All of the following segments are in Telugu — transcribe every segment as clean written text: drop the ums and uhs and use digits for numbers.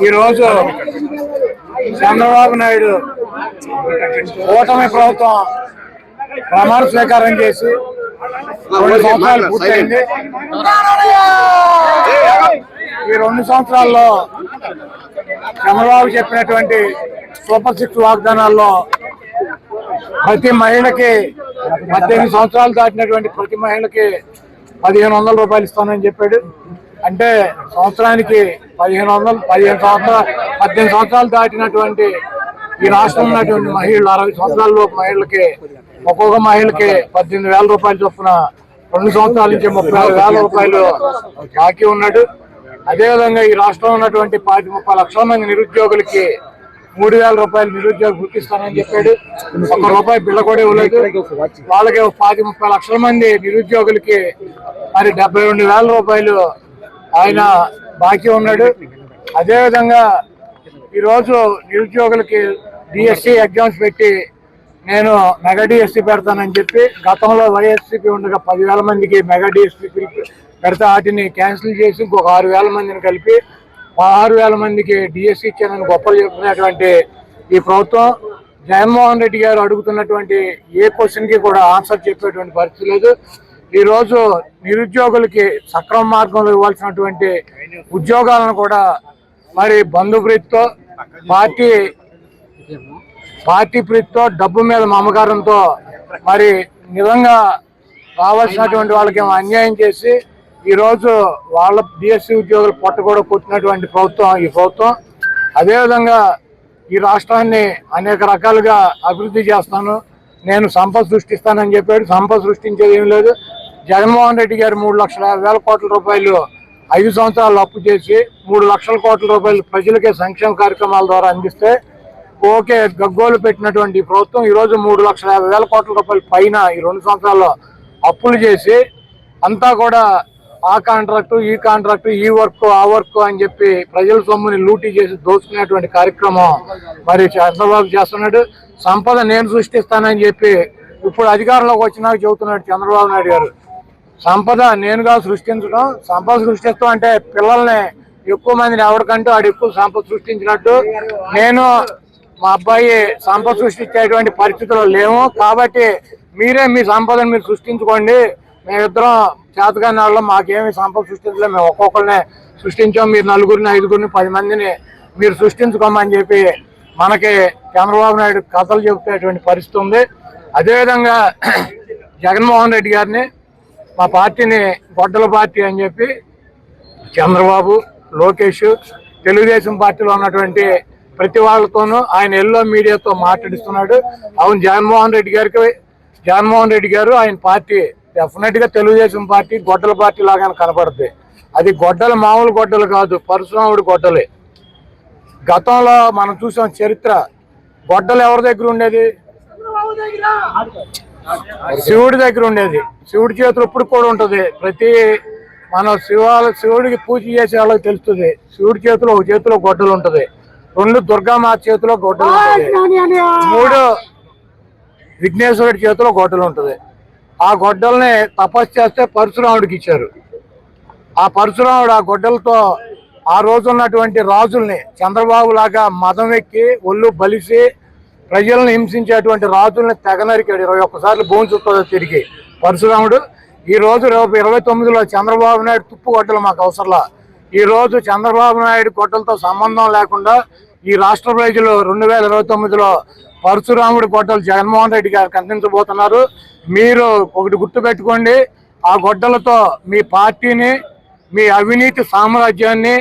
ఈరోజు చంద్రబాబు నాయుడు కూటమి ప్రభుత్వం ప్రమాణ స్వీకారం చేసి 2 సంవత్సరాలు పూర్తయింది. ఈ 2 సంవత్సరాల్లో చంద్రబాబు చెప్పినటువంటి సూపర్ 6 వాగ్దానాల్లో ప్రతి మహిళకి 18 సంవత్సరాలు దాటినటువంటి ప్రతి మహిళకి 1500 రూపాయలు ఇస్తానని చెప్పాడు. అంటే సంవత్సరానికి 18 సంవత్సరాలు దాటినటువంటి ఈ రాష్ట్రంలో ఉన్నటువంటి మహిళలు 60 సంవత్సరాలలోపు మహిళలకి ఒక్కొక్క మహిళకి 18,000 రూపాయలు చొప్పున 2 సంవత్సరాల నుంచి 36,000 రూపాయలు బాకీ ఉన్నాడు. అదేవిధంగా ఈ రాష్ట్రంలో ఉన్నటువంటి 30 లక్షల మంది నిరుద్యోగులకి 3,000 రూపాయలు నిరుద్యోగ గుర్తిస్తానని చెప్పాడు. ₹1 బిళ్ళ కూడా ఇవ్వలేదు. వాళ్ళకి 30 లక్షల మంది నిరుద్యోగులకి మరి 72,000 రూపాయలు ఆయన బాకీ ఉన్నాడు. అదేవిధంగా ఈరోజు నిరుద్యోగులకి డిఎస్సి ఎగ్జామ్స్ పెట్టి నేను మెగా డిఎస్సి పెడతానని చెప్పి గతంలో వైఎస్సీపీ ఉండగా 10,000 మందికి మెగా డిఎస్సి పెడితే వాటిని క్యాన్సిల్ చేసి ఇంకొక 6,000 మందిని కలిపి 16,000 మందికి డిఎస్సి ఇచ్చానని గొప్పలు చెప్తున్నటువంటి ఈ ప్రభుత్వం జగన్మోహన్ రెడ్డి గారు అడుగుతున్నటువంటి ఏ క్వశ్చన్కి కూడా ఆన్సర్ చెప్పేటువంటి పరిస్థితి లేదు. ఈరోజు నిరుద్యోగులకి సక్రమ మార్గంలో ఇవ్వాల్సినటువంటి ఉద్యోగాలను కూడా మరి బంధుప్రీతితో పార్టీ ప్రీతితో డబ్బు మీద మమకారంతో మరి నిజంగా రావాల్సినటువంటి వాళ్ళకి అన్యాయం చేసి ఈరోజు వాళ్ళ డిఎస్సి ఉద్యోగులు పొట్ట కూడా కొట్టినటువంటి ప్రభుత్వం ఈ ప్రభుత్వం. అదేవిధంగా ఈ రాష్ట్రాన్ని అనేక రకాలుగా అభివృద్ధి చేస్తాను, నేను సంపద సృష్టిస్తానని చెప్పాడు. సంపద సృష్టించేది ఏం లేదు. జగన్మోహన్ రెడ్డి గారు 3,50,000 కోట్ల రూపాయలు 5 సంవత్సరాలు అప్పు చేసి 3 లక్షల కోట్ల రూపాయలు ప్రజలకే సంక్షేమ కార్యక్రమాల ద్వారా అందిస్తే ఓకే గగ్గోలు పెట్టినటువంటి ప్రభుత్వం ఈరోజు 3,50,000 కోట్ల రూపాయల పైన ఈ 2 సంవత్సరాల్లో అప్పులు చేసి అంతా కూడా ఆ కాంట్రాక్టు ఈ కాంట్రాక్టు ఈ వర్క్ ఆ వర్క్ అని చెప్పి ప్రజల సొమ్ముని లూటీ చేసి దోచుకునేటువంటి కార్యక్రమం మరి చంద్రబాబు చేస్తున్నాడు. సంపద నేను సృష్టిస్తానని చెప్పి ఇప్పుడు అధికారంలోకి వచ్చినాక చెబుతున్నాడు చంద్రబాబు నాయుడు గారు. సంపద నేనుగా సృష్టించడం, సంపద సృష్టిస్తాం అంటే పిల్లల్ని ఎక్కువ మందిని ఎవరికంటూ ఆడు ఎక్కువ సంపద సృష్టించినట్టు నేను మా అబ్బాయి సంపద సృష్టించేటువంటి పరిస్థితుల్లో లేము. కాబట్టి మీరే మీ సంపదను మీరు సృష్టించుకోండి, మేమిద్దరం చేతగాని వాళ్ళం, మాకేమి సంపద సృష్టించలేదు, మేము ఒక్కొక్కరిని సృష్టించాం, మీరు 4గురిని 5గురిని 10 మందిని మీరు సృష్టించుకోమని చెప్పి మనకి చంద్రబాబు నాయుడు కథలు చెబుతున్నటువంటి పరిస్థితి ఉంది. అదేవిధంగా జగన్మోహన్ రెడ్డి గారిని మా పార్టీని గొడ్డల పార్టీ అని చెప్పి చంద్రబాబు, లోకేష్, తెలుగుదేశం పార్టీలో ఉన్నటువంటి ప్రతి వాళ్ళతోనూ ఆయన ఎల్లో మీడియాతో మాట్లాడిస్తున్నాడు. అవును, జగన్మోహన్ రెడ్డి గారు ఆయన పార్టీ డెఫినెట్ గా తెలుగుదేశం పార్టీ గొడ్డల పార్టీ లాగానే కనపడుతుంది. అది గొడ్డలు మామూలు గొడ్డలు కాదు, పరశురాముడి గొడ్డలే. గతంలో మనం చూసాం చరిత్ర. గొడ్డలు ఎవరి దగ్గర ఉండేది? శివుడి దగ్గర ఉండేది. శివుడి చేతులు ఇప్పుడు కూడా ఉంటుంది. ప్రతి మనం శివుడికి పూజ చేసే వాళ్ళకి తెలుస్తుంది. శివుడి చేతిలో ఒక చేతిలో గొడ్డలు ఉంటుంది, 2 దుర్గామాత చేతిలో గొడ్డలు ఉంటుంది, 3 విఘ్నేశ్వరుడి చేతిలో గొడ్డలు ఉంటుంది. ఆ గొడ్డల్ని తపస్సు చేస్తే పరశురాముడికి ఇచ్చారు. ఆ పరశురాముడు ఆ గొడ్డలతో ఆ రోజు ఉన్నటువంటి రాజుల్ని చంద్రబాబు లాగా మదం ఎక్కి ఒళ్ళు బలిసి ప్రజలను హింసించేటువంటి రాజుల్ని తెగనరికాడు. 21 సార్లు భూమి చుట్టూ తిరిగి పరశురాముడు. ఈ రోజు 29లో చంద్రబాబు నాయుడు తుప్పు గొడ్డలు మాకు అవసరంలా. ఈ రోజు చంద్రబాబు నాయుడు గొడ్డలతో సంబంధం లేకుండా ఈ రాష్ట్ర ప్రజలు 2029లో పరశురాముడి గొడ్డలు జగన్మోహన్ రెడ్డి గారికి అందించబోతున్నారు. మీరు ఒకటి గుర్తు పెట్టుకోండి, ఆ గొడ్డలతో మీ పార్టీని, మీ అవినీతి సామ్రాజ్యాన్ని,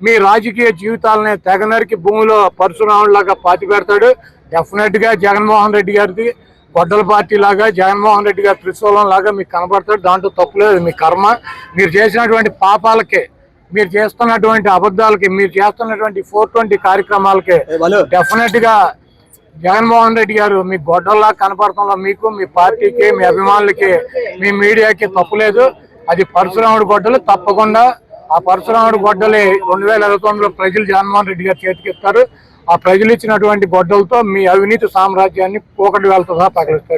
మీ రాజకీయ జీవితాలని తెగనరికి భూమిలో పరశురాముడిలాగా పాతి పెడతాడు. డెఫినెట్ గా జగన్మోహన్ రెడ్డి గారిది గొడ్డల పార్టీ లాగా, జగన్మోహన్ రెడ్డి గారి త్రిశూలం లాగా మీకు కనపడతాడు. దాంట్లో తప్పులేదు. మీ కర్మ, మీరు చేసినటువంటి పాపాలకి, మీరు చేస్తున్నటువంటి అబద్ధాలకి, మీరు చేస్తున్నటువంటి 420 కార్యక్రమాలకి డెఫినెట్ గా జగన్మోహన్ రెడ్డి గారు మీ గొడ్డల్లా కనపడటంలో మీకు, మీ పార్టీకి, మీ అభిమానులకి, మీ మీడియాకి తప్పులేదు. అది పరశురాముడి గొడ్డలు. తప్పకుండా ఆ పరశురాముడి గొడ్డలి 2029లో ప్రజలు జగన్మోహన్ రెడ్డి గారు చేతికిస్తారు. ఆ ప్రజలు ఇచ్చినటువంటి గొడ్డలతో మీ అవినీతి సామ్రాజ్యాన్ని పోకటి వేలతో సహా పగలిస్తారు.